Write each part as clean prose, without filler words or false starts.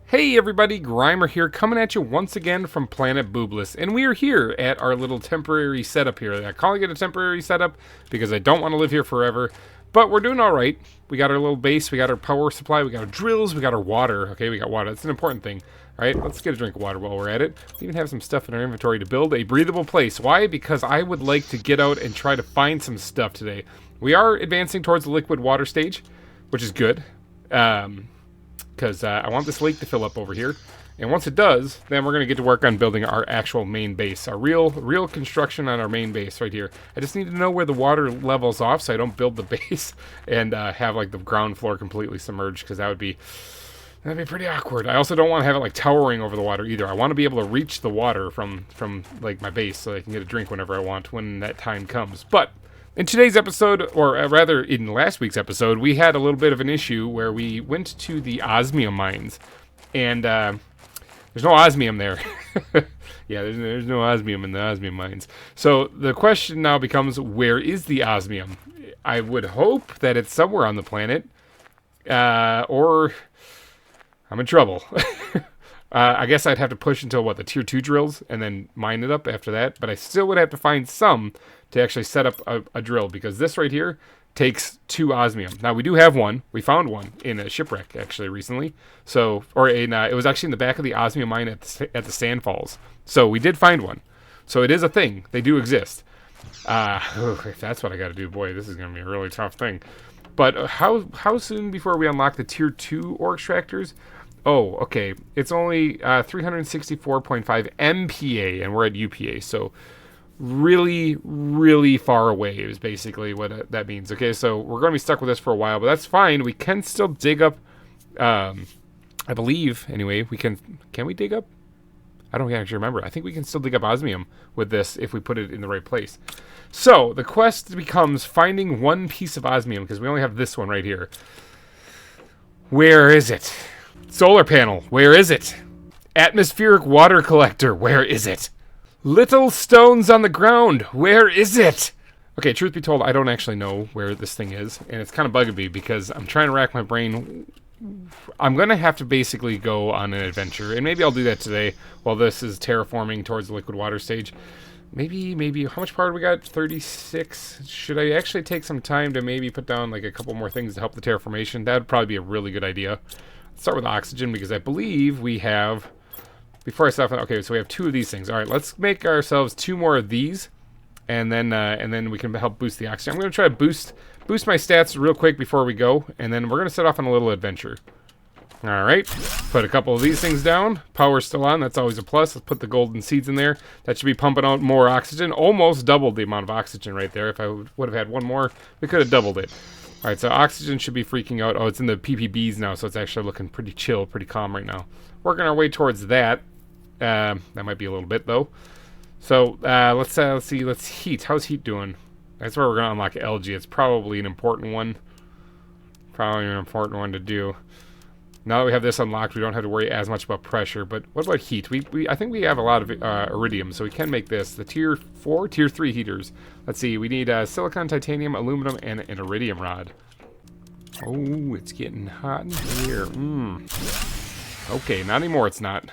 Hey everybody, GReimer here, coming at you once again from Planet Boobless, and we are here at our little temporary setup here. I'm calling it a temporary setup because I don't want to live here forever, but we're doing alright. We got our little base, we got our power supply, we got our drills, we got our water. Okay, we got water, that's an important thing. Alright, let's get a drink of water while we're at it. We even have some stuff in our inventory to build a breathable place. Why? Because I would like to get out and try to find some stuff today. We are advancing towards the liquid water stage, which is good. Because I want this lake to fill up over here, and once it does, then we're going to get to work on building our actual main base, our real construction on our main base right here. I just need to know where the water levels off so I don't build the base and have like the ground floor completely submerged, because that'd be pretty awkward. I also don't want to have it like towering over the water either. I want to be able to reach the water from like my base so I can get a drink whenever I want when that time comes. But in today's episode, or rather in last week's episode, we had a little bit of an issue where we went to the Osmium mines, and there's no Osmium there. Yeah, there's no Osmium in the Osmium mines. So the question now becomes, where is the Osmium? I would hope that it's somewhere on the planet, or I'm in trouble. I guess I'd have to push until, what, the tier 2 drills, and then mine it up after that. But I still would have to find some to actually set up a drill, because this right here takes 2 osmium. Now, we do have one. We found one in a shipwreck, actually, recently. So, or in, it was actually in the back of the osmium mine at the sand falls. So we did find one. So it is a thing. They do exist. If that's what I got to do, boy, this is going to be a really tough thing. But how soon before we unlock the tier 2 ore extractors? Oh, okay. It's only 364.5 MPA, and we're at UPA, so really, really far away is basically what that means. Okay, so we're going to be stuck with this for a while, but that's fine. We can still dig up, I believe, anyway, can we dig up? I don't actually remember. I think we can still dig up osmium with this if we put it in the right place. So the quest becomes finding one piece of osmium, because we only have this one right here. Where is it? Solar panel, where is it? Atmospheric water collector, where is it? Little stones on the ground, where is it? Okay, truth be told, I don't actually know where this thing is, and it's kind of bugging me because I'm trying to rack my brain. I'm going to have to basically go on an adventure, and maybe I'll do that today while this is terraforming towards the liquid water stage. Maybe, how much power do we got? 36. Should I actually take some time to maybe put down like a couple more things to help the terraformation? That would probably be a really good idea. Let's start with oxygen, because I believe we have, before I stop, okay, so we have 2 of these things. All right, let's make ourselves 2 more of these, and then we can help boost the oxygen. I'm going to try to boost my stats real quick before we go, and then we're going to set off on a little adventure. All right, put a couple of these things down. Power's still on. That's always a plus. Let's put the golden seeds in there. That should be pumping out more oxygen. Almost doubled the amount of oxygen right there. If I would have had one more, we could have doubled it. All right, so oxygen should be freaking out. Oh, it's in the PPBs now, so it's actually looking pretty chill, pretty calm right now. Working our way towards that. That might be a little bit, though. So let's see. Let's heat. How's heat doing? That's where we're going to unlock algae. It's probably an important one. Probably an important one to do. Now that we have this unlocked, we don't have to worry as much about pressure. But what about heat? I think we have a lot of iridium, so we can make this. The tier 4, tier 3 heaters. Let's see. We need silicon, titanium, aluminum, and an iridium rod. Oh, it's getting hot in here. Okay, not anymore. It's not.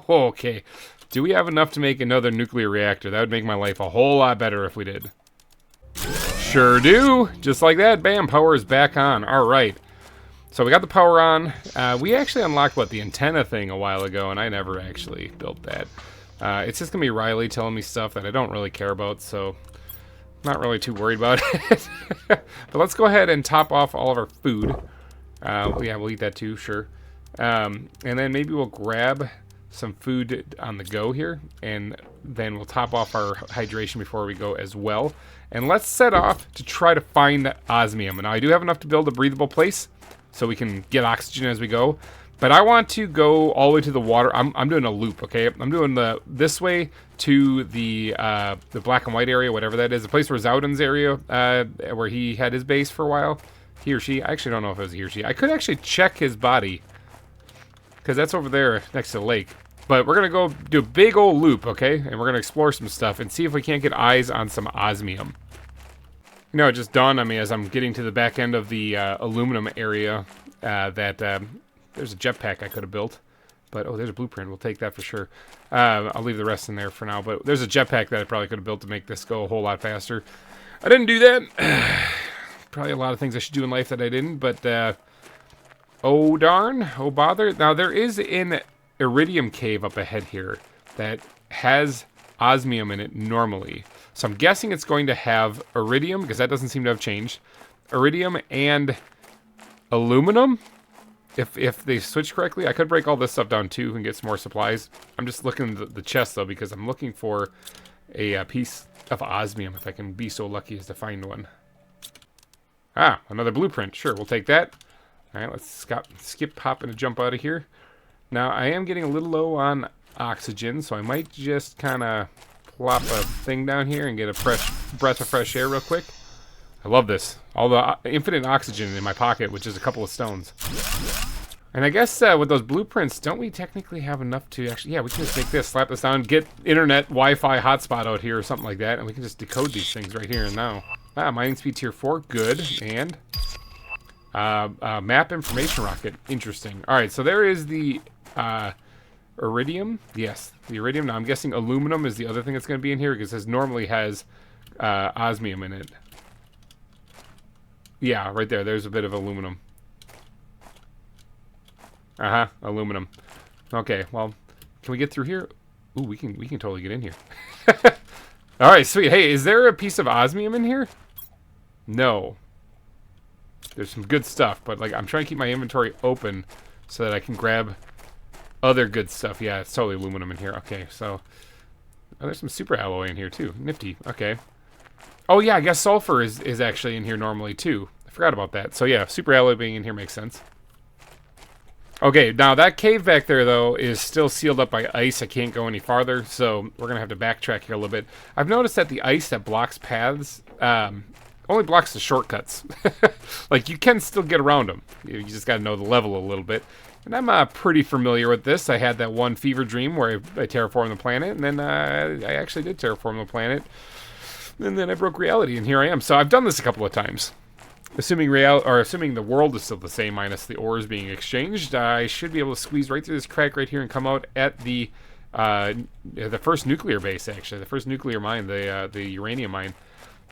Okay. Do we have enough to make another nuclear reactor? That would make my life a whole lot better if we did. Sure do. Just like that. Bam. Power is back on. All right. So we got the power on. We actually unlocked, what, the antenna thing a while ago, and I never actually built that. It's just going to be Riley telling me stuff that I don't really care about, so I'm not really too worried about it. But let's go ahead and top off all of our food. Yeah, we'll eat that too, sure. And then maybe we'll grab some food on the go here, and then we'll top off our hydration before we go as well. And let's set off to try to find osmium. Now, I do have enough to build a breathable place, so we can get oxygen as we go. But I want to go all the way to the water. I'm doing a loop, okay? I'm doing this way to the black and white area, whatever that is. The place where Zowden's area, where he had his base for a while. He or she. I actually don't know if it was he or she. I could actually check his body, because that's over there next to the lake. But we're going to go do a big old loop, okay? And we're going to explore some stuff and see if we can't get eyes on some osmium. You know, it just dawned on me as I'm getting to the back end of the aluminum area that there's a jetpack I could have built. But, oh, there's a blueprint. We'll take that for sure. I'll leave the rest in there for now. But there's a jetpack that I probably could have built to make this go a whole lot faster. I didn't do that. Probably a lot of things I should do in life that I didn't. But, oh, darn. Oh, bother. Now, there is an iridium cave up ahead here that has osmium in it normally. So I'm guessing it's going to have iridium, because that doesn't seem to have changed. Iridium and aluminum. If they switch correctly, I could break all this stuff down too and get some more supplies. I'm just looking at the chest though, because I'm looking for a piece of osmium, if I can be so lucky as to find one. Ah, another blueprint. Sure, we'll take that. All right, let's skip, hop, and jump out of here. Now, I am getting a little low on oxygen, so I might just kind of plop a thing down here and get a fresh breath of fresh air real quick. I love this. All the infinite oxygen in my pocket, which is a couple of stones. And I guess with those blueprints, don't we technically have enough to actually... Yeah, we can just make this, slap this down, get internet Wi-Fi hotspot out here or something like that, and we can just decode these things right here and now. Ah, mining speed tier 4, good. And map information rocket, interesting. All right, so there is the iridium. Yes, the iridium. Now I'm guessing aluminum is the other thing that's going to be in here, because this normally has osmium in it. Yeah, right there. There's a bit of aluminum. Aluminum. Okay, well, can we get through here? Ooh, we can totally get in here. All right, sweet. Hey, is there a piece of osmium in here? No. There's some good stuff, but like I'm trying to keep my inventory open so that I can grab other good stuff. Yeah, it's totally aluminum in here. Okay, so there's some super alloy in here too. Nifty. Okay. Oh yeah, I guess sulfur is actually in here normally too. I forgot about that. So yeah, super alloy being in here makes sense. Okay, now that cave back there though is still sealed up by ice. I can't go any farther, so we're gonna have to backtrack here a little bit. I've noticed that the ice that blocks paths only blocks the shortcuts. Like you can still get around them. You just gotta know the level a little bit. And I'm pretty familiar with this. I had that one fever dream where I terraformed the planet, and then I actually did terraform the planet. And then I broke reality, and here I am. So I've done this a couple of times. Assuming the world is still the same minus the ores being exchanged, I should be able to squeeze right through this crack right here and come out at the first nuclear base, actually. The first nuclear mine, the uranium mine.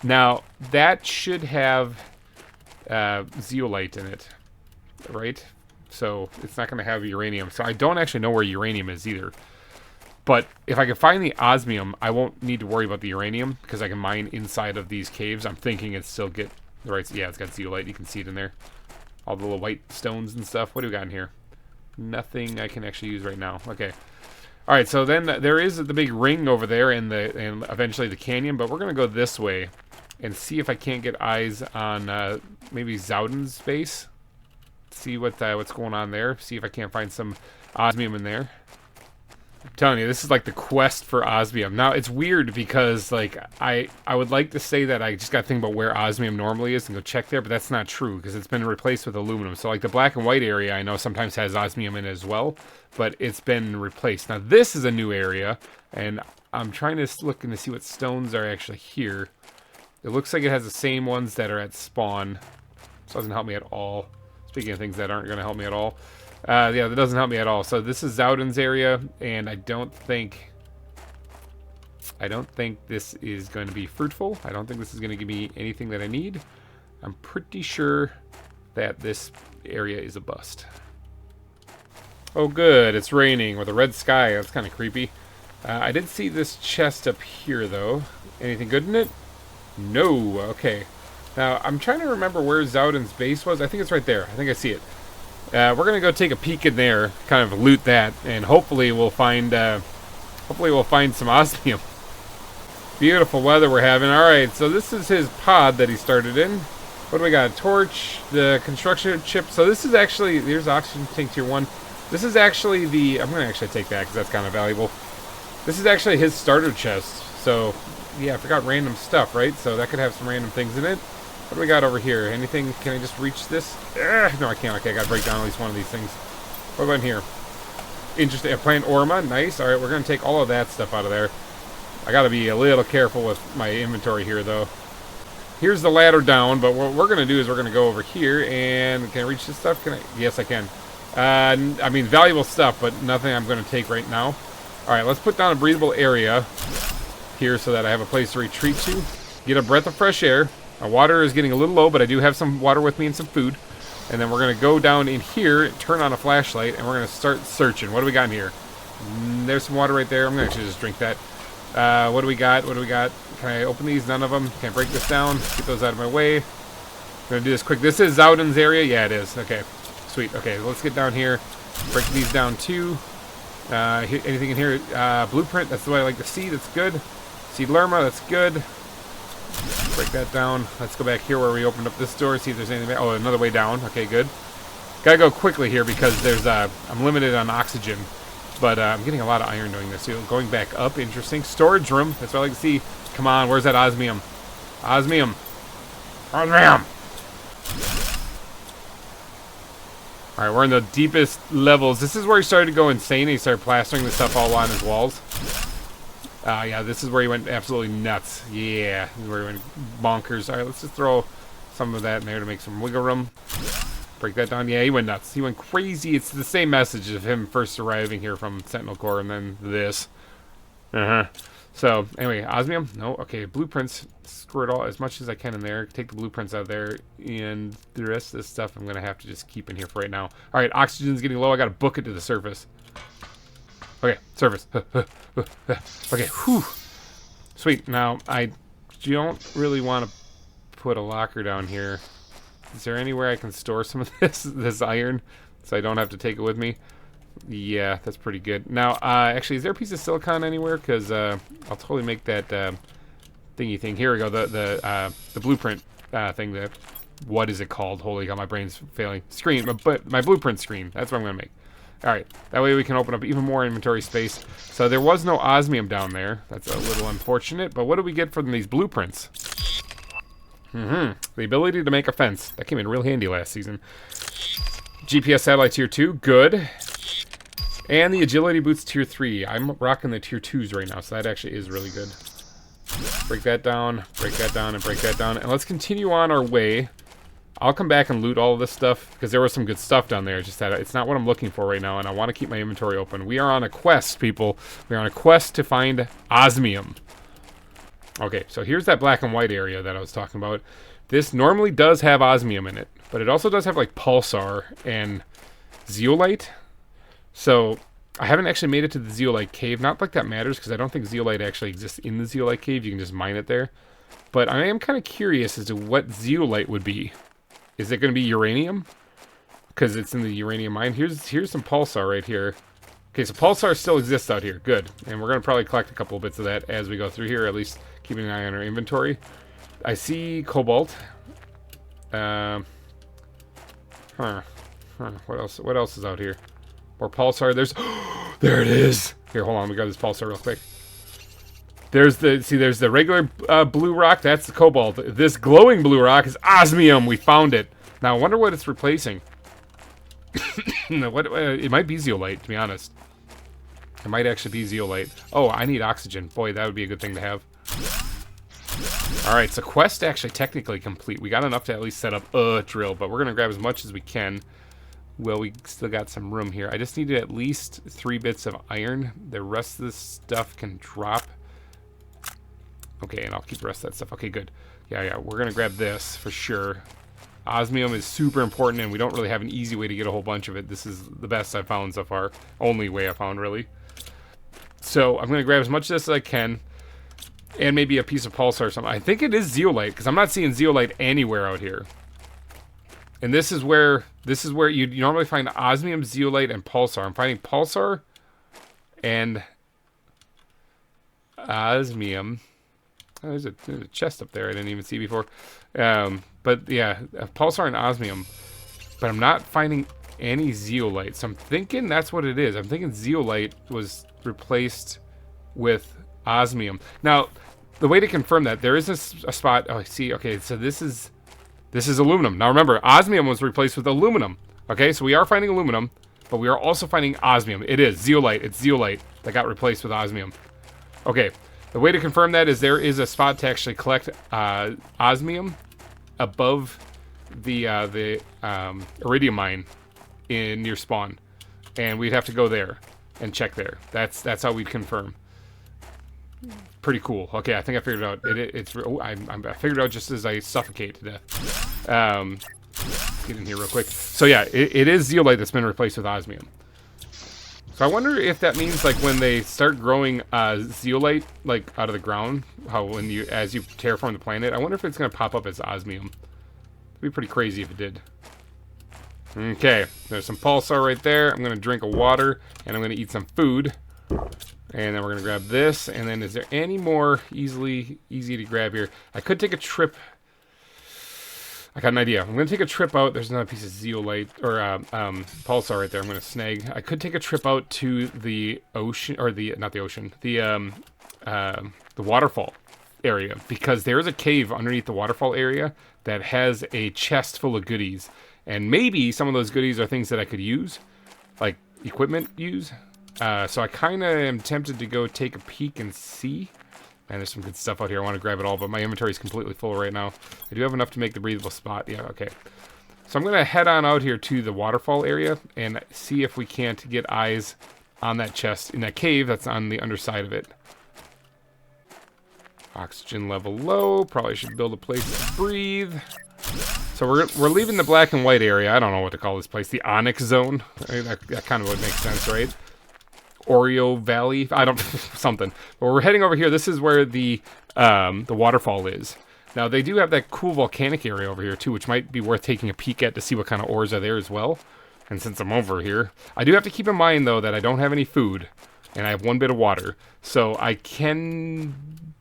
Now, that should have zeolite in it, right? So it's not going to have uranium. So I don't actually know where uranium is either. But if I can find the osmium, I won't need to worry about the uranium because I can mine inside of these caves. I'm thinking it still get the right. Yeah, it's got zeolite. You can see it in there. All the little white stones and stuff. What do we got in here? Nothing I can actually use right now. Okay. All right. So then there is the big ring over there and eventually the canyon. But we're gonna go this way and see if I can't get eyes on maybe Zowden's base. See what's going on there. See if I can't find some osmium in there. I'm telling you, this is like the quest for osmium. Now, it's weird because, like, I would like to say that I just got to think about where osmium normally is and go check there, but that's not true because it's been replaced with aluminum. So, like, the black and white area I know sometimes has osmium in it as well, but it's been replaced. Now, this is a new area, and I'm trying to look and to see what stones are actually here. It looks like it has the same ones that are at spawn. This doesn't help me at all. Speaking of things that aren't going to help me at all. Yeah, that doesn't help me at all. So this is Zowden's area, and I don't think this is going to be fruitful. I don't think this is going to give me anything that I need. I'm pretty sure that this area is a bust. Oh good, it's raining with a red sky. That's kind of creepy. I did see this chest up here though. Anything good in it? No. Okay. Now I'm trying to remember where Zowden's base was. I think it's right there. I think I see it. We're gonna go take a peek in there, kind of loot that, and hopefully we'll find some osmium. Beautiful weather we're having. All right, so this is his pod that he started in. What do we got? A torch, the construction chip. So this is actually, here's oxygen tank tier 1. This is actually the, I'm gonna actually take that because that's kind of valuable. This is actually his starter chest. So yeah, I forgot random stuff, right? So that could have some random things in it. What do we got over here? Anything? Can I just reach this? No, I can't. Okay, I gotta break down at least one of these things. What about in here? Interesting. A plant orma. Nice. All right, we're gonna take all of that stuff out of there. I gotta be a little careful with my inventory here, though. Here's the ladder down, but what we're gonna do is we're gonna go over here and can I reach this stuff? Can I? Yes, I can. I mean, valuable stuff, but nothing I'm going to take right now. Alright, let's put down a breathable area here so that I have a place to retreat to. Get a breath of fresh air. My water is getting a little low, but I do have some water with me and some food. And then we're going to go down in here, turn on a flashlight, and we're going to start searching. What do we got in here? There's some water right there. I'm going to actually just drink that. What do we got? What do we got? Can I open these? None of them. Can't break this down. Get those out of my way. I'm going to do this quick. This is Zowden's area? Yeah, it is. Okay. Sweet. Okay, let's get down here. Break these down too. Anything in here? Blueprint. That's what I like to see. That's good. Seed Lerma. That's good. Break that down. Let's go back here where we opened up this door. See if there's anything. Oh, another way down. Okay, good. Gotta go quickly here because there's I'm limited on oxygen, but I'm getting a lot of iron doing this. So going back up, interesting. Storage room. That's what I like to see. Come on, where's that osmium? Osmium. Osmium. All right, we're in the deepest levels. This is where he started to go insane. He started plastering the stuff all on his walls. Yeah, this is where he went absolutely nuts. Yeah, this is where he went bonkers. All right, let's just throw some of that in there to make some wiggle room. Break that down. Yeah, he went nuts. He went crazy. It's the same message of him first arriving here from Sentinel Core and then this. So, anyway, osmium? No. Okay, blueprints. Squirt all as much as I can in there. Take the blueprints out of there. And the rest of this stuff I'm going to have to just keep in here for right now. All right, oxygen's getting low. I got to book it to the surface. Okay, surface. Okay, whew. Sweet. Now, I don't really want to put a locker down here. Is there anywhere I can store some of this iron so I don't have to take it with me? Yeah, that's pretty good. Now, actually, is there a piece of silicon anywhere? Because I'll totally make that thingy thing. Here we go. The blueprint thing. What is it called? Holy cow, my brain's failing. Screen, but my blueprint screen. That's what I'm gonna make. All right, that way we can open up even more inventory space. So there was no osmium down there. That's a little unfortunate. But what do we get from these blueprints? The ability to make a fence. That came in real handy last season. GPS satellite tier 2, good. And the agility boots tier 3. I'm rocking the tier 2s right now, so that actually is really good. Break that down, and break that down. And let's continue on our way. I'll come back and loot all of this stuff, because there was some good stuff down there. Just that it's not what I'm looking for right now, and I want to keep my inventory open. We are on a quest, people. We are on a quest to find osmium. Okay, so here's that black and white area that I was talking about. This normally does have osmium in it, but it also does have like pulsar and zeolite. So I haven't actually made it to the zeolite cave. Not like that matters, because I don't think zeolite actually exists in the zeolite cave. You can just mine it there. But I am kind of curious as to what zeolite would be. Is it going to be uranium? Because it's in the uranium mine. Here's some pulsar right here. Okay, so pulsar still exists out here. Good. And we're going to probably collect a couple of bits of that as we go through here, at least keeping an eye on our inventory. I see cobalt. What else is out here? More pulsar. There it is. Here, hold on. We got this pulsar real quick. There's the regular blue rock. That's the cobalt. This glowing blue rock is osmium. We found it. Now, I wonder what it's replacing. It might be zeolite, to be honest. It might actually be zeolite. Oh, I need oxygen. Boy, that would be a good thing to have. Alright, so quest actually technically complete. We got enough to at least set up a drill, but we're going to grab as much as we can. Well, we still got some room here. I just needed at least 3 bits of iron. The rest of this stuff can drop. Okay, and I'll keep the rest of that stuff. Okay, good. Yeah, we're going to grab this for sure. Osmium is super important, and we don't really have an easy way to get a whole bunch of it. This is the best I've found so far. Only way I found, really. So I'm going to grab as much of this as I can, and maybe a piece of pulsar or something. I think it is zeolite, because I'm not seeing zeolite anywhere out here. And this is where you normally find osmium, zeolite, and pulsar. I'm finding pulsar and osmium. Oh, there's a chest up there I didn't even see before. But yeah, pulsar and osmium. But I'm not finding any zeolite. So I'm thinking that's what it is. I'm thinking zeolite was replaced with osmium. Now, the way to confirm that, there is a spot. Oh, I see. Okay, so this is aluminum. Now remember, osmium was replaced with aluminum. Okay, so we are finding aluminum, but we are also finding osmium. It is zeolite. It's zeolite that got replaced with osmium. Okay. The way to confirm that is there is a spot to actually collect osmium above the iridium mine in near spawn, and we'd have to go there and check there. That's how we'd confirm. Pretty cool. Okay, I think I figured it out. I figured it out just as I suffocate to death. Get in here real quick. So yeah, it is zeolite that's been replaced with osmium. So I wonder if that means like when they start growing zeolite like out of the ground, how as you terraform the planet, I wonder if it's gonna pop up as osmium. It'd be pretty crazy if it did. Okay, there's some pulsar right there. I'm gonna drink a water and I'm gonna eat some food. And then we're gonna grab this, and then is there any more easy to grab here? I could take a trip. I got an idea. I'm gonna take a trip out. There's another piece of zeolite or pulsar right there. I'm gonna snag. I could take a trip out to the ocean, or not the ocean, the waterfall area, because there is a cave underneath the waterfall area that has a chest full of goodies, and maybe some of those goodies are things that I could use, like equipment use. So I kind of am tempted to go take a peek and see. Man, there's some good stuff out here. I want to grab it all, but my inventory is completely full right now. I do have enough to make the breathable spot. Yeah, okay. So I'm going to head on out here to the waterfall area and see if we can't get eyes on that chest in that cave that's on the underside of it. Oxygen level low. Probably should build a place to breathe. So we're leaving the black and white area. I don't know what to call this place. The Onyx Zone. That kind of would make sense, right? Oreo Valley, I don't something. But we're heading over here. This is where the waterfall is. Now they do have that cool volcanic area over here too, which might be worth taking a peek at to see what kind of ores are there as well. And since I'm over here, I do have to keep in mind though that I don't have any food and I have one bit of water, so I can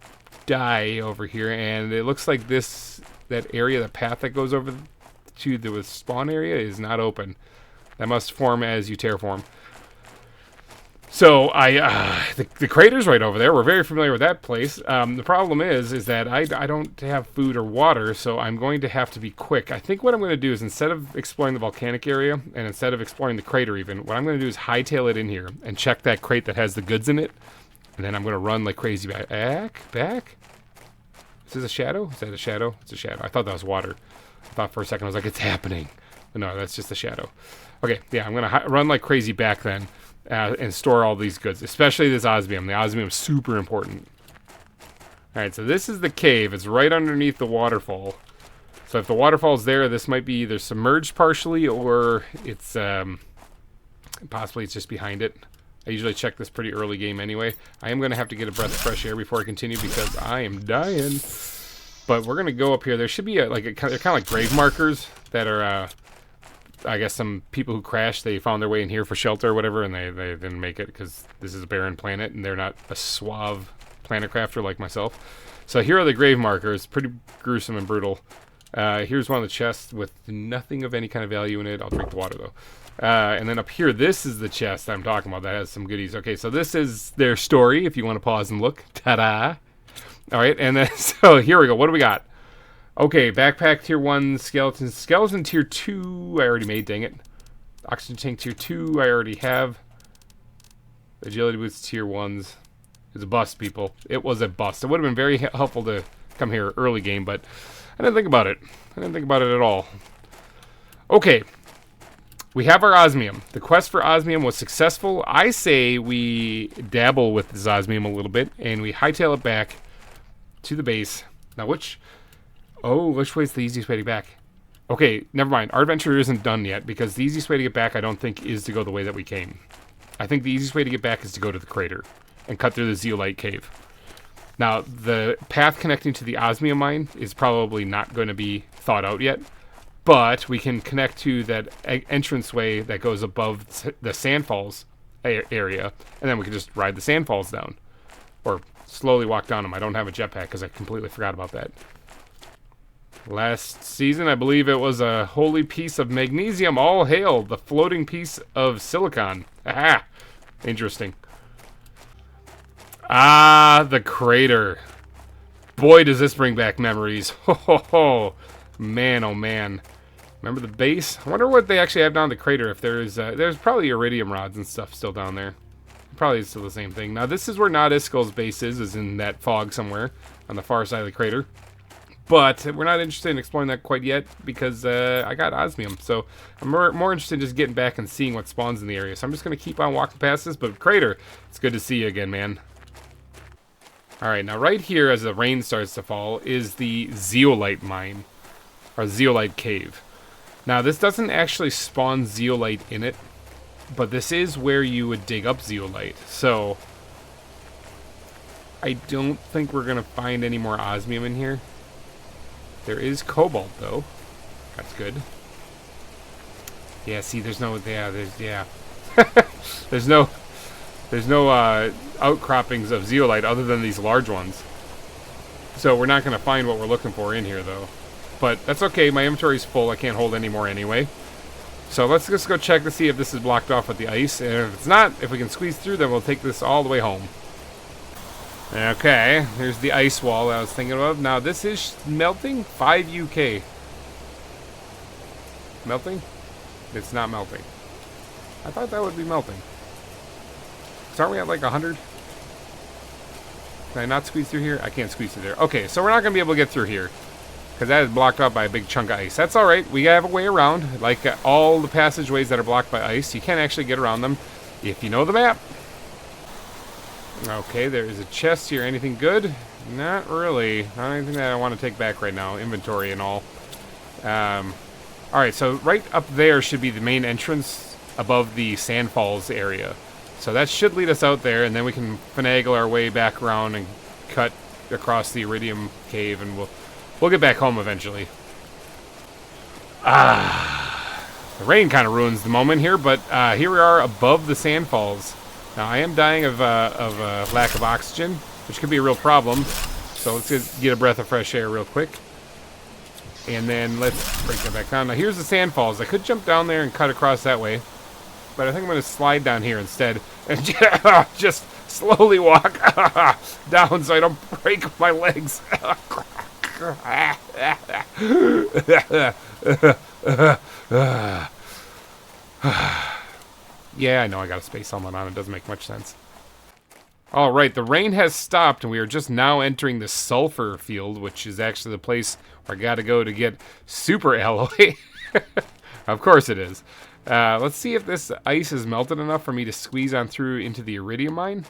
die over here. And it looks like that area, the path that goes over to the spawn area, is not open. That must form as you terraform. So the crater's right over there. We're very familiar with that place. The problem is that I don't have food or water, so I'm going to have to be quick. I think what I'm going to do is, instead of exploring the volcanic area and instead of exploring the crater even, what I'm going to do is hightail it in here and check that crate that has the goods in it, and then I'm going to run like crazy back. Is this a shadow? Is that a shadow? It's a shadow. I thought that was water. I thought for a second I was like, it's happening. But no, that's just a shadow. Okay, yeah, I'm going to run like crazy back then. And store all these goods, especially this osmium. The osmium is super important. Alright, so this is the cave. It's right underneath the waterfall. So if the waterfall's there, this might be either submerged partially or it's possibly it's just behind it. I usually check this pretty early game anyway. I am going to have to get a breath of fresh air before I continue because I am dying. But we're going to go up here. There should be they're kind of like grave markers that are I guess some people who crashed, they found their way in here for shelter or whatever, and they didn't make it because this is a barren planet and they're not a suave planet crafter like myself. So here are the grave markers. Pretty gruesome and brutal. Here's one of the chests with nothing of any kind of value in it. I'll drink the water though. And then up here, this is the chest I'm talking about that has some goodies. Okay, so this is their story if you want to pause and look. Ta-da! Alright, and then so here we go. What do we got? Okay, backpack tier 1, skeleton tier 2, I already made, dang it. Oxygen tank tier 2, I already have. Agility boots tier 1s. It's a bust, people. It was a bust. It would have been very helpful to come here early game, but I didn't think about it. I didn't think about it at all. Okay, we have our osmium. The quest for osmium was successful. I say we dabble with this osmium a little bit, and we hightail it back to the base. Now, which way is the easiest way to get back? Okay, never mind. Our adventure isn't done yet, because the easiest way to get back, I don't think, is to go the way that we came. I think the easiest way to get back is to go to the crater and cut through the zeolite cave. Now, the path connecting to the osmium mine is probably not going to be thought out yet, but we can connect to that entranceway that goes above the sandfalls area, and then we can just ride the sandfalls down, or slowly walk down them. I don't have a jetpack because I completely forgot about that. Last season, I believe it was a holy piece of magnesium. All hail, the floating piece of silicon. Aha! Interesting. Ah, the crater. Boy, does this bring back memories. Ho, ho, ho. Man, oh man. Remember the base? I wonder what they actually have down the crater. If there's probably iridium rods and stuff still down there. Probably still the same thing. Now, this is where Naudisco's base is in that fog somewhere on the far side of the crater. But we're not interested in exploring that quite yet because I got Osmium. So I'm more interested in just getting back and seeing what spawns in the area. So I'm just going to keep on walking past this. But Crater, it's good to see you again, man. Alright, now right here as the rain starts to fall is the zeolite mine. Or zeolite cave. Now this doesn't actually spawn zeolite in it. But this is where you would dig up zeolite. So I don't think we're going to find any more osmium in here. There is cobalt, though. That's good. Yeah, see, there's no... Yeah, there's no outcroppings of zeolite other than these large ones. So we're not going to find what we're looking for in here, though. But that's okay. My inventory's full. I can't hold any more anyway. So let's just go check to see if this is blocked off with the ice. And if it's not, if we can squeeze through, then we'll take this all the way home. Okay, here's the ice wall that I was thinking of. Now, this is melting 5 UK. Melting? It's not melting. I thought that would be melting. So aren't we at like 100? Can I not squeeze through here? I can't squeeze through there. Okay, so we're not going to be able to get through here. Because that is blocked up by a big chunk of ice. That's alright. We have a way around. Like all the passageways that are blocked by ice, you can actually get around them if you know the map. Okay, there is a chest here. Anything good? Not really. Not anything that I want to take back right now. Inventory and all. Alright, so right up there should be the main entrance above the Sandfalls area. So that should lead us out there, and then we can finagle our way back around and cut across the Iridium Cave, and we'll get back home eventually. The rain kind of ruins the moment here, but here we are above the Sandfalls. Now, I am dying of lack of oxygen, which could be a real problem. So let's just get a breath of fresh air real quick. And then let's break that back down. Now, here's the Sandfalls. I could jump down there and cut across that way. But I think I'm going to slide down here instead. And just slowly walk down so I don't break my legs. Yeah, I know I got a space helmet on. It doesn't make much sense. Alright, the rain has stopped, and we are just now entering the sulfur field, which is actually the place where I gotta go to get super alloy. Of course it is. Let's see if this ice is melted enough for me to squeeze on through into the iridium mine.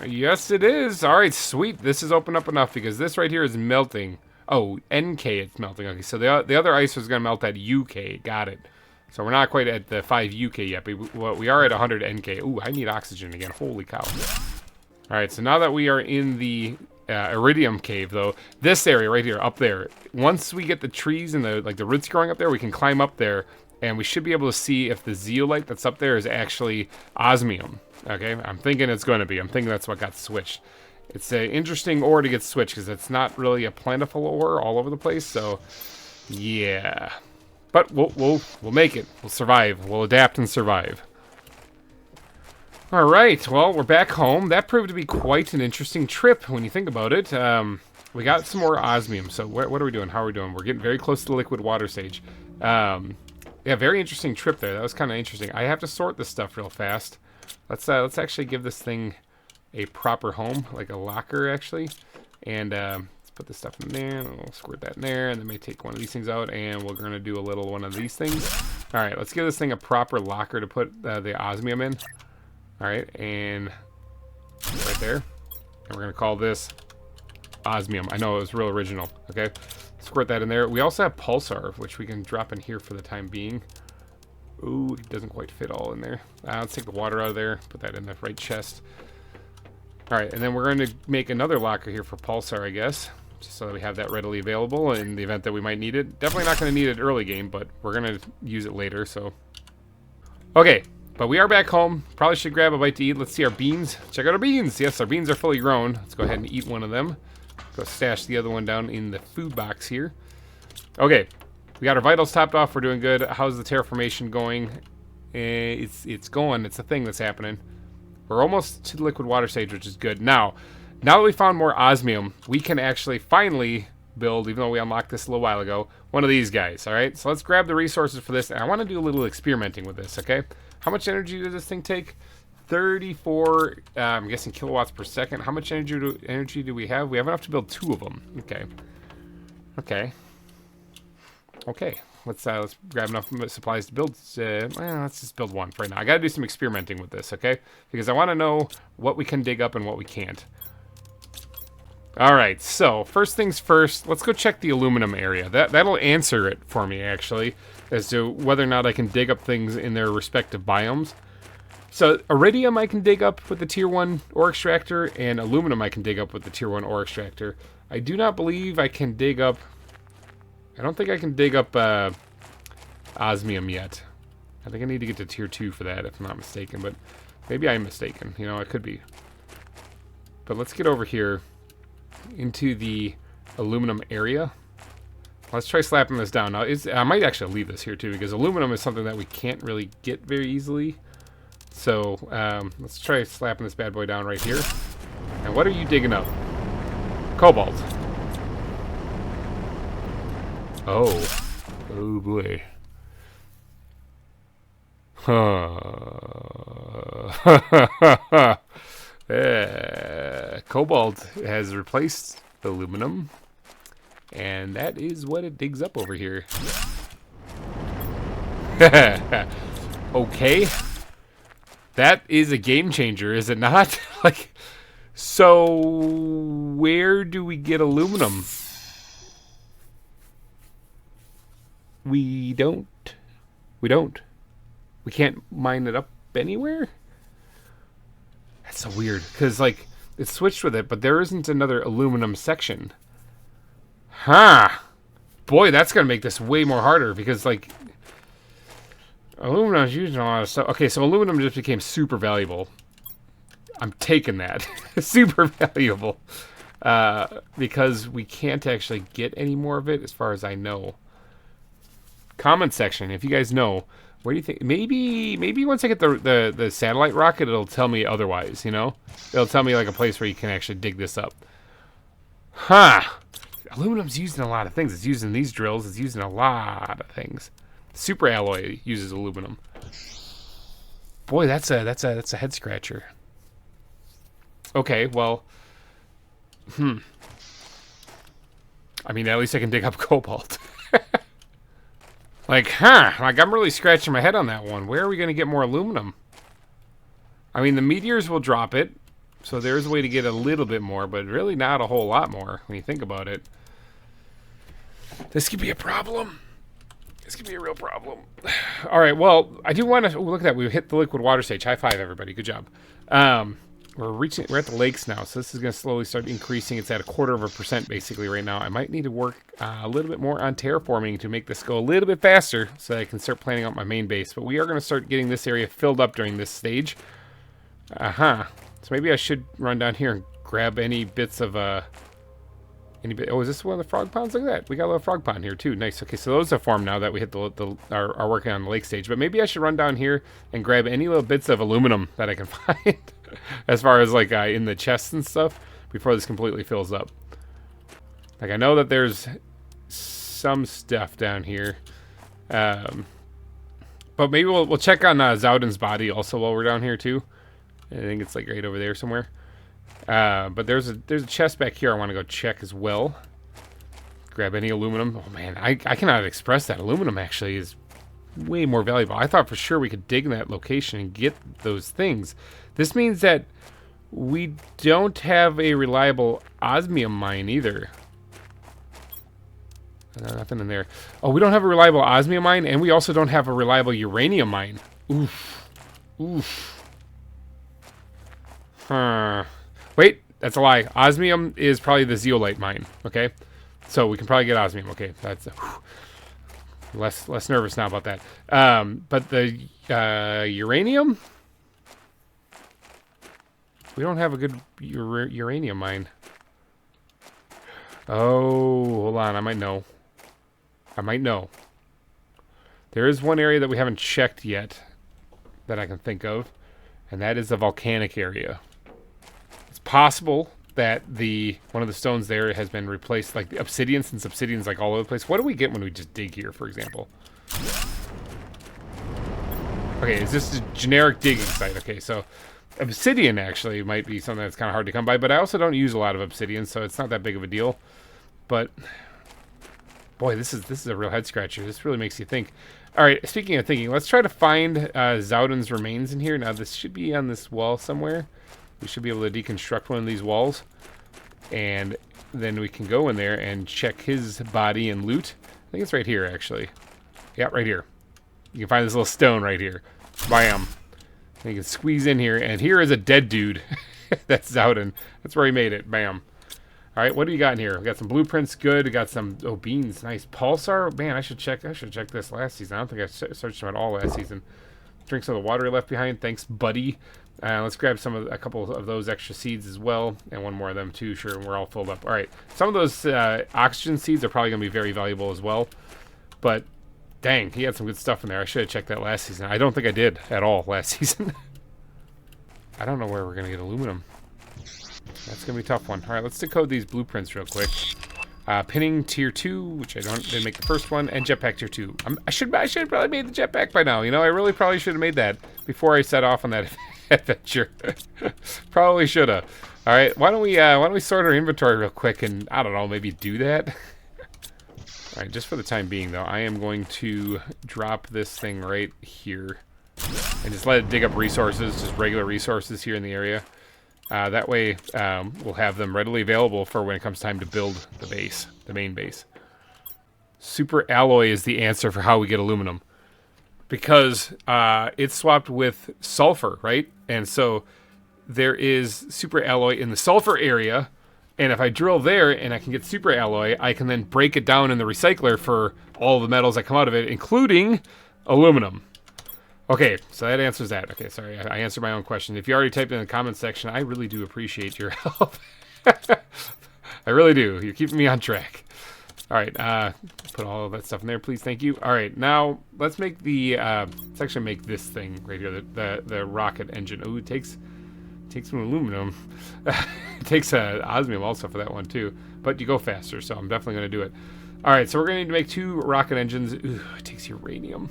Yes, it is. Alright, sweet. This is opened up enough, because this right here is melting. Oh, NK it's melting. Okay, so the other ice was going to melt at UK. Got it. So we're not quite at the 5 UK yet, but we are at 100 NK. Ooh, I need oxygen again. Holy cow. Alright, so now that we are in the Iridium Cave, though, this area right here, up there, once we get the trees and the roots growing up there, we can climb up there, and we should be able to see if the zeolite that's up there is actually osmium. Okay, I'm thinking it's going to be. I'm thinking that's what got switched. It's an interesting ore to get switched, because it's not really a plentiful ore all over the place, so yeah. But we'll make it. We'll survive. We'll adapt and survive. All right. Well, we're back home. That proved to be quite an interesting trip when you think about it. We got some more osmium. So what are we doing? How are we doing? We're getting very close to the liquid water stage. Yeah, very interesting trip there. That was kind of interesting. I have to sort this stuff real fast. Let's actually give this thing a proper home, like a locker actually, and let's put this stuff in there, and we'll squirt that in there, and then we take one of these things out, and we're going to do a little one of these things. All right, let's give this thing a proper locker to put the osmium in. All right, and right there, and we're going to call this osmium. I know it was real original. Okay, squirt that in there. We also have pulsar, which we can drop in here for the time being. Ooh, it doesn't quite fit all in there. Let's take the water out of there, put that in the right chest. Alright, and then we're going to make another locker here for pulsar, I guess, just so that we have that readily available in the event that we might need it. Definitely not going to need it early game, but we're going to use it later, so. Okay, but we are back home. Probably should grab a bite to eat. Let's see our beans. Check out our beans. Yes, our beans are fully grown. Let's go ahead and eat one of them. Go stash the other one down in the food box here. Okay, we got our vitals topped off. We're doing good. How's the terraformation going? It's going. It's a thing that's happening. We're almost to the liquid water stage, which is good. Now that we found more osmium, we can actually finally build, even though we unlocked this a little while ago, one of these guys, all right? So let's grab the resources for this, and I want to do a little experimenting with this, okay? How much energy does this thing take? 34, I'm guessing kilowatts per second. How much energy do we have? We have enough to build 2 of them. Okay. Okay. Okay. Let's grab enough supplies to build. Well, let's just build 1 for right now. I got to do some experimenting with this, okay? Because I want to know what we can dig up and what we can't. All right. So first things first. Let's go check the aluminum area. That'll answer it for me actually, as to whether or not I can dig up things in their respective biomes. So iridium I can dig up with the tier 1 ore extractor, and aluminum I can dig up with the tier 1 ore extractor. I do not believe I can dig up. I don't think I can dig up osmium yet. I think I need to get to tier 2 for that, if I'm not mistaken. But maybe I'm mistaken. You know, I could be. But let's get over here into the aluminum area. Let's try slapping this down. Now, I might actually leave this here too, because aluminum is something that we can't really get very easily. So let's try slapping this bad boy down right here. And what are you digging up? Cobalt. Oh. Oh boy. Cobalt has replaced aluminum. And that is what it digs up over here. Okay. That is a game changer, is it not? Like, so where do we get aluminum? We don't. We don't. We can't mine it up anywhere? That's so weird, because, like, it switched with it, but there isn't another aluminum section. Huh. Boy, that's going to make this way more harder, because, like, aluminum is used in a lot of stuff. Okay, so aluminum just became super valuable. I'm taking that. Super valuable. Because we can't actually get any more of it, as far as I know. Comment section, if you guys know, where do you think? Maybe once I get the satellite rocket, it'll tell me otherwise, you know? It'll tell me, like, a place where you can actually dig this up. Huh. Aluminum's used in a lot of things. It's used in these drills. It's used in a lot of things. Super alloy uses aluminum. Boy, that's a head scratcher. Okay, well, I mean, at least I can dig up cobalt. Like, like I'm really scratching my head on that one. Where are we going to get more aluminum? I mean, the meteors will drop it, so there's a way to get a little bit more, but really not a whole lot more when you think about it. This could be a problem. This could be a real problem. All right, well, I do want to look at that. We hit the liquid water stage. High five, everybody. Good job. We're at the lakes now, so this is going to slowly start increasing. It's at 0.25% basically right now. I might need to work a little bit more on terraforming to make this go a little bit faster so that I can start planning out my main base. But we are going to start getting this area filled up during this stage. So maybe I should run down here and grab any bits of... Oh, is this one of the frog ponds? Look at that. We got a little frog pond here, too. Nice. Okay, so those are formed now that we hit are working on the lake stage. But maybe I should run down here and grab any little bits of aluminum that I can find. As far as, like, in the chests and stuff, before this completely fills up. Like, I know that there's some stuff down here. But maybe we'll check on Zowden's body also while we're down here, too. I think it's, like, right over there somewhere. But there's a chest back here I want to go check as well. Grab any aluminum. Oh, man, I cannot express that. Aluminum, actually, is way more valuable. I thought for sure we could dig in that location and get those things. This means that we don't have a reliable osmium mine either. Nothing in there. Oh, we don't have a reliable osmium mine, and we also don't have a reliable uranium mine. Oof. Oof. Wait, that's a lie. Osmium is probably the zeolite mine, okay? So we can probably get osmium. Okay, that's... less nervous now about that. But the uranium... We don't have a good uranium mine. Oh, hold on. I might know. There is one area that we haven't checked yet that I can think of, and that is the volcanic area. It's possible that one of the stones there has been replaced, like the obsidian, since obsidian's like all over the place. What do we get when we just dig here, for example? Okay, is this a generic digging site? Okay, so Obsidian actually might be something that's kind of hard to come by, but I also don't use a lot of obsidian, so it's not that big of a deal. But boy, this is a real head scratcher. This really makes you think. All right, speaking of thinking, let's try to find Zowden's remains in here. Now, this should be on this wall somewhere. We should be able to deconstruct one of these walls, and then we can go in there and check his body and loot. I think it's right here, actually. Yeah, right here. You can find this little stone right here. Bam. And you can squeeze in here, and here is a dead dude. That's Zowden. That's where he made it. Bam. All right, what do you got in here? We got some blueprints. Good. We got some beans. Nice. Pulsar. Man, I should check this last season. I don't think I searched them at all last season. Drink some of the water left behind. Thanks, buddy. Let's grab a couple of those extra seeds as well, and one more of them too. Sure, we're all filled up. All right. Some of those oxygen seeds are probably going to be very valuable as well. But dang, he had some good stuff in there. I should have checked that last season. I don't think I did at all last season. I don't know where we're going to get aluminum. That's going to be a tough one. All right, let's decode these blueprints real quick. Pinning tier 2, which I didn't make the first one, and jetpack tier 2. I should have probably made the jetpack by now. You know, I really probably should have made that before I set off on that adventure. Probably should have. All right, why don't we sort our inventory real quick and, I don't know, maybe do that? All right, just for the time being, though, I am going to drop this thing right here and just let it dig up resources, just regular resources here in the area. That way, we'll have them readily available for when it comes time to build the base, the main base. Super alloy is the answer for how we get aluminum. Because it's swapped with sulfur, right? And so there is super alloy in the sulfur area. And if I drill there and I can get super alloy, I can then break it down in the recycler for all the metals that come out of it, including aluminum. Okay, so that answers that. Okay, sorry, I answered my own question. If you already typed in the comments section, I really do appreciate your help. I really do. You're keeping me on track. All right, put all of that stuff in there, please. Thank you. All right, now let's make the. Let's actually make this thing right here, the rocket engine. Oh, it takes some aluminum. It takes osmium also for that one too, but you go faster, so I'm definitely going to do it. All right, so we're going to need to make 2 rocket engines. Ooh, it takes uranium.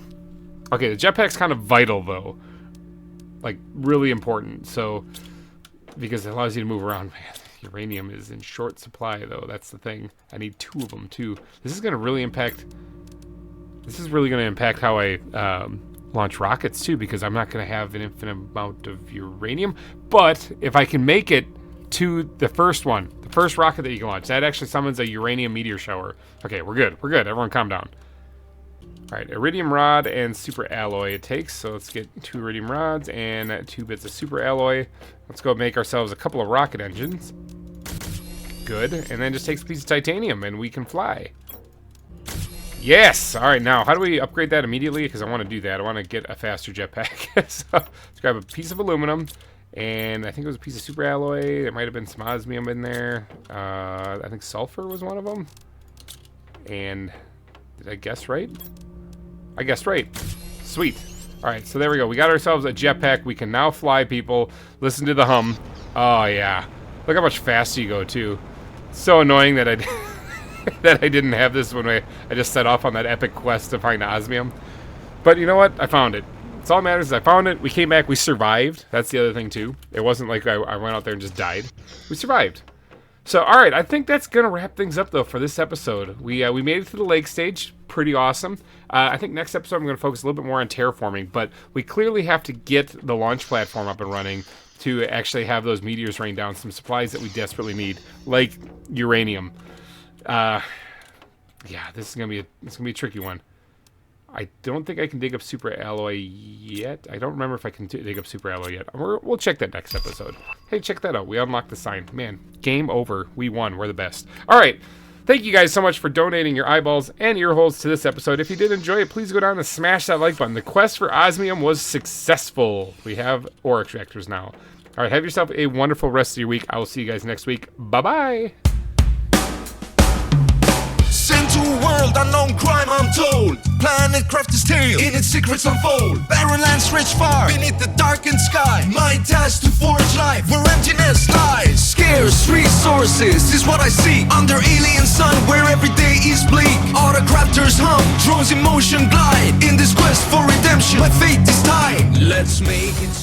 Okay, the jetpack's kind of vital, though. Like, really important. So, because it allows you to move around. Man, uranium is in short supply, though. That's the thing. I need 2 of them, too. This is going to really impact... This is really going to impact how I launch rockets, too, because I'm not going to have an infinite amount of uranium. But, if I can make it to the first one, the first rocket that you can launch, that actually summons a uranium meteor shower. Okay, we're good. We're good. Everyone calm down. All right, iridium rod and super alloy it takes. So let's get 2 iridium rods and 2 bits of super alloy. Let's go make ourselves a couple of rocket engines. Good. And then just takes a piece of titanium and we can fly. Yes! All right, now how do we upgrade that immediately? Because I want to do that. I want to get a faster jetpack. So let's grab a piece of aluminum. And I think it was a piece of super alloy. There might have been some osmium in there. I think sulfur was one of them. And did I guess right? I guessed right. Sweet. All right, so there we go. We got ourselves a jetpack. We can now fly, people. Listen to the hum. Oh, yeah. Look how much faster you go, too. It's so annoying that I that I didn't have this when I just set off on that epic quest to find osmium. But you know what? I found it. It's all that matters is I found it. We came back. We survived. That's the other thing, too. It wasn't like I went out there and just died. We survived. So, all right, I think that's going to wrap things up, though, for this episode. We made it to the lake stage. Pretty awesome. I think next episode I'm going to focus a little bit more on terraforming, but we clearly have to get the launch platform up and running to actually have those meteors rain down some supplies that we desperately need, like uranium. Yeah, this is going to be a tricky one. I don't think I can dig up super alloy yet. I don't remember if I can dig up super alloy yet. We'll check that next episode. Hey, check that out. We unlocked the sign. Man, game over. We won. We're the best. All right. Thank you guys so much for donating your eyeballs and ear holes to this episode. If you did enjoy it, please go down and smash that like button. The quest for osmium was successful. We have ore extractors now. All right. Have yourself a wonderful rest of your week. I will see you guys next week. Bye-bye. Sent to a world unknown crime untold. Planet craft his tale, in its secrets unfold. Barren lands stretch far, beneath the darkened sky. My task to forge life, where emptiness lies. Scarce resources is what I see. Under alien sun, where every day is bleak. Autocrafters hum, drones in motion glide. In this quest for redemption, my fate is tied. Let's make it